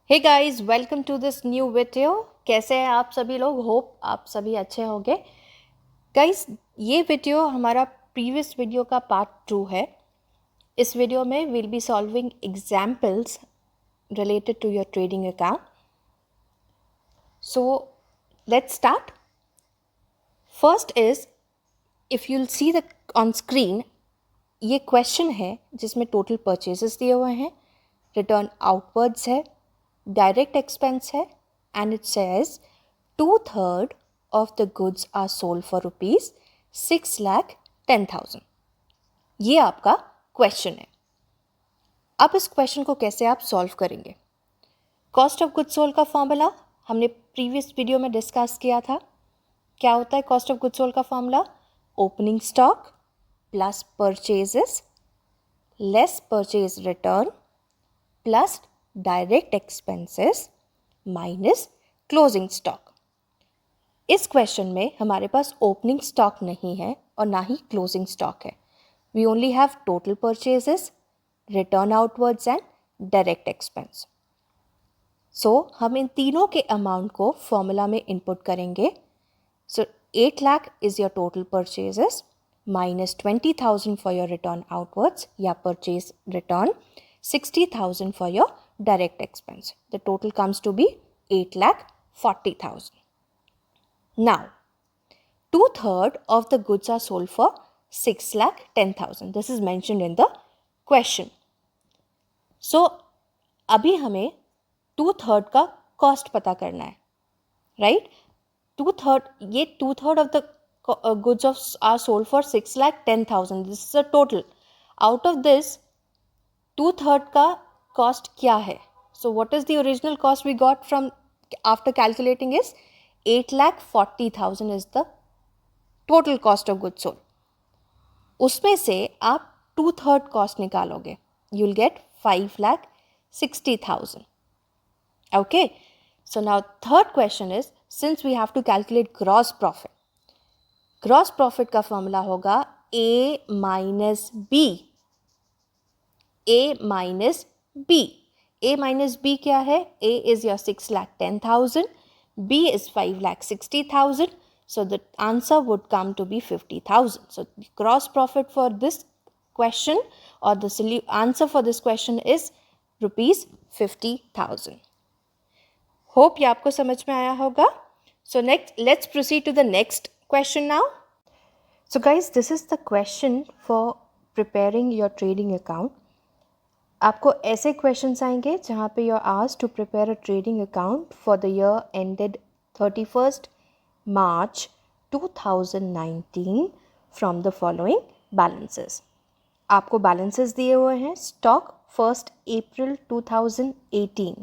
Hey guys, welcome to this new video. कैसे हैं आप सभी लोग? होप आप सभी अच्छे होंगे। गाइस, ये वीडियो हमारा प्रीवियस वीडियो का पार्ट 2 है। इस वीडियो में will be solving examples related to your trading account. So let's start. First is, if you'll see the on screen, ये क्वेश्चन है जिसमें टोटल परचेजेस दिए हुए हैं, रिटर्न आउटवर्ड्स है, डायरेक्ट एक्सपेंस है, and it says 2/3 of the goods are sold for rupees 6,10,000। ये आपका क्वेश्चन है। अब इस क्वेश्चन को कैसे आप सॉल्व करेंगे? कॉस्ट ऑफ गुड्स सोल्ड का फॉर्मूला हमने प्रीवियस वीडियो में डिस्कस किया था। क्या होता है कॉस्ट ऑफ गुड्स सोल्ड का formula? Opening stock plus purchases less purchase return plus direct expenses minus closing stock. इस क्वेश्चन में हमारे पास ओपनिंग स्टॉक नहीं है और ना ही क्लोजिंग स्टॉक है। We only have total purchases, return outwards and direct expense. So हम इन तीनों के अमाउंट को फॉर्मूला में इनपुट करेंगे। सो 8 lakh is your total purchases minus 20,000 for your return outwards या purchase return, 60,000 for your direct expense. The total comes to be 8,40,000. Now, 2/3 of the goods are sold for 6,10,000. This is mentioned in the question. So, अभी हमें 2/3 का cost पता करना है, right? 2/3 of the goods are sold for 6,10,000. This is a total. Out of this, 2/3 का cost क्या है? So what is the original cost we got from after calculating is 8,40,000 is the total cost of goods sold. उसमें से आप 2/3 cost निकालोगे, you will get 5,60,000। Okay, so now third question is, since we have to calculate gross profit, gross profit का formula होगा A minus B. A minus B. A minus B क्या है? A is your 6,10,000. B is 5,60,000. So the answer would come to be 50,000. So the gross profit for this question or the answer for this question is rupees 50,000. Hope ये आपको समझ में आया होगा. So next, let's proceed to the next question now. So guys, this is the question for preparing your trading account. आपको ऐसे questions आएंगे जहाँ पे you are asked to prepare a trading account for the year ended 31st March 2019 from the following balances. आपको balances दिए हुए हैं। Stock 1 April 2018,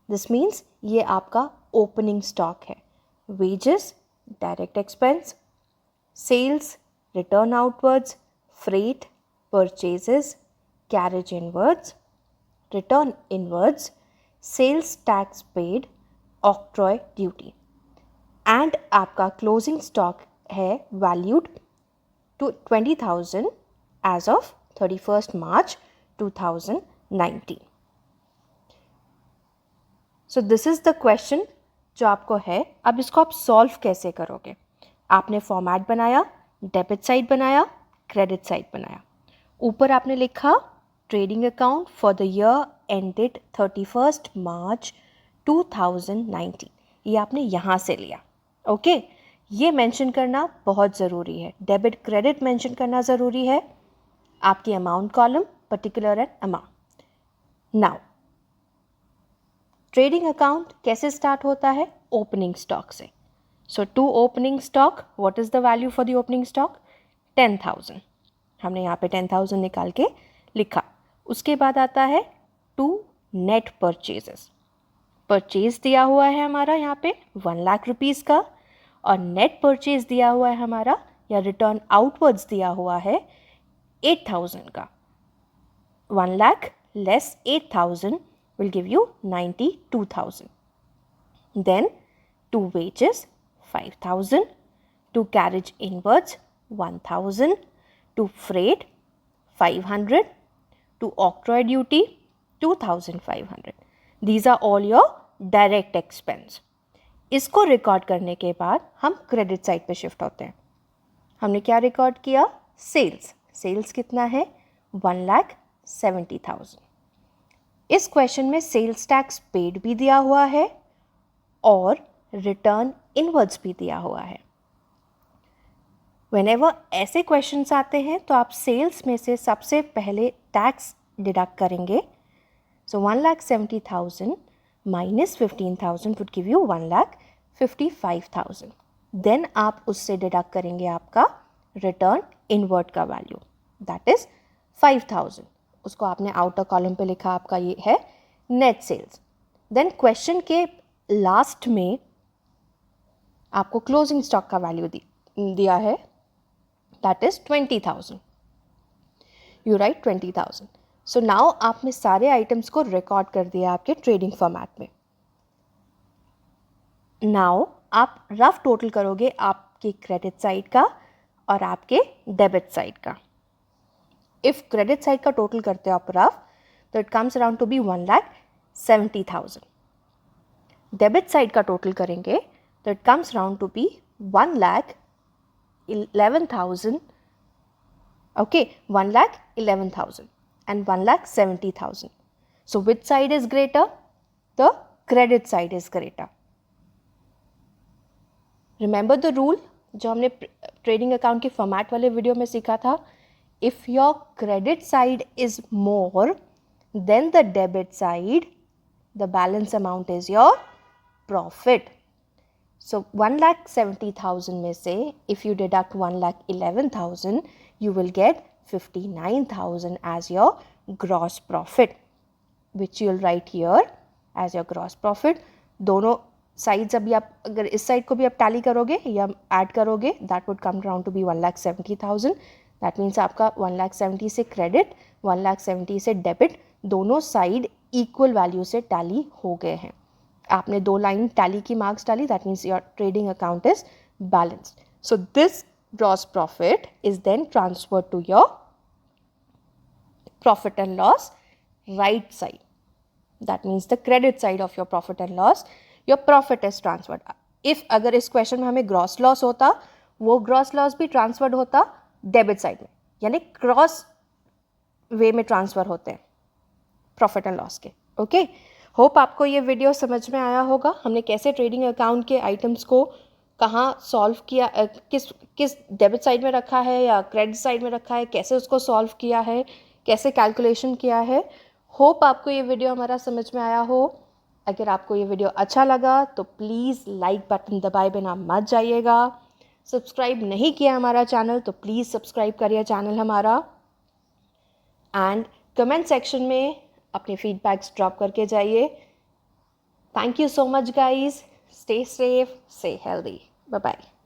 this means ये आपका ओपनिंग स्टॉक है। Wages, direct expense, sales, return outwards, freight, purchases, carriage inwards, return inwards, sales tax paid, octroi duty, and आपका closing stock है valued to 20,000 as of 31st March 2019. So this is the question जो आपको है। अब इसको आप solve कैसे करोगे? आपने फॉर्मेट बनाया, डेबिट साइड बनाया, क्रेडिट साइड बनाया। ऊपर आपने लिखा trading account for the year ended 31st March 2019। ये आपने यहाँ से लिया। ओके, ये मेंशन करना बहुत ज़रूरी है। डेबिट क्रेडिट मेंशन करना ज़रूरी है। आपकी amount column, particular and amount. Now trading account कैसे स्टार्ट होता है? ओपनिंग स्टॉक से। So to opening stock, what is the value for the opening stock? 10,000। हमने यहाँ पे 10,000 निकाल के लिखा। उसके बाद आता है टू नेट परचेजेस। परचेज दिया हुआ है हमारा यहाँ पे 1 लाख रुपीज़ का, और नेट परचेज दिया हुआ है हमारा या रिटर्न आउटवर्ड्स दिया हुआ है 8,000 का। 1 lakh less 8,000 will give you 92,000. Then to wages 5,000, to carriage inwards 1,000, to freight 500, to octroi duty 2,500. These are all your direct expense. इसको रिकॉर्ड करने के बाद हम क्रेडिट साइड पे शिफ्ट होते हैं। हमने क्या रिकॉर्ड किया? सेल्स। सेल्स कितना है? 1,70,000। इस क्वेश्चन में सेल्स टैक्स पेड भी दिया हुआ है और रिटर्न इनवर्ड्स भी दिया हुआ है। व्हेनेवर ऐसे क्वेश्चंस आते हैं तो आप सेल्स में से सबसे पहले टैक्स डिडक्ट करेंगे। So 1,70,000 minus 15,000 would give you 1,55,000. Then आप उससे डिडक्ट करेंगे आपका रिटर्न इनवर्ड का वैल्यू, दैट इज 5,000। उसको आपने आउटर कॉलम पे लिखा, आपका ये है नेट सेल्स। देन क्वेश्चन के लास्ट में आपको क्लोजिंग स्टॉक का वैल्यू दिया है, that is 20,000। You write 20,000। So now आपने सारे आइटम्स को रिकॉर्ड कर दिया आपके ट्रेडिंग फॉर्मेट में। नाउ आप रफ टोटल करोगे आपके क्रेडिट साइड का और आपके डेबिट साइड का। इफ क्रेडिट साइड का टोटल करते हो आप रफ, तो it comes around to be 1,70,000। Debit side का टोटल करेंगे तो it comes around to be 1,11,000। Okay, 1,11,000 and 1,70,000. So which side is greater? The credit side is greater. Remember the rule जो हमने ट्रेडिंग अकाउंट के format वाले video में सीखा था? If your credit side is more than the debit side, the balance amount is your profit. So 1,70,000 में से if you deduct 1,11,000, you will get 59,000 as your gross profit, which you will write here as your gross profit. दोनों sides अभी आप अगर इस side को भी आप टैली करोगे या ऐड करोगे, that would come around to be 1,70,000. That means आपका 1,70,000 से क्रेडिट, 1,70,000 से डेबिट, दोनों साइड इक्वल वैल्यू से टैली हो गए हैं। आपने 2 लाइन टैली की मार्क्स डाली, that means your trading account is balanced. So this gross profit is then transferred to your profit and loss right side. That means the credit side of your profit and loss, your profit is transferred. If अगर इस question में हमें gross loss होता, वो gross loss भी transferred होता debit side में, यानी क्रॉस वे में ट्रांसफ़र होते हैं प्रॉफिट एंड लॉस के. ओके, होप आपको ये वीडियो समझ में आया होगा. हमने कैसे ट्रेडिंग अकाउंट के आइटम्स को कहाँ सॉल्व किया, किस डेबिट साइड में रखा है या क्रेडिट साइड में रखा है, कैसे उसको सॉल्व किया है, कैसे कैलकुलेशन किया है. होप आपको ये वीडियो हमारा समझ में आया हो. अगर आपको ये वीडियो अच्छा लगा तो प्लीज़ लाइक बटन दबाए बिना मत जाइएगा. सब्सक्राइब नहीं किया हमारा चैनल तो प्लीज़ सब्सक्राइब करिए चैनल हमारा. एंड कमेंट सेक्शन में अपने फीडबैक्स ड्रॉप करके जाइए. Thank you so much guys. Stay safe, stay healthy. Bye-bye.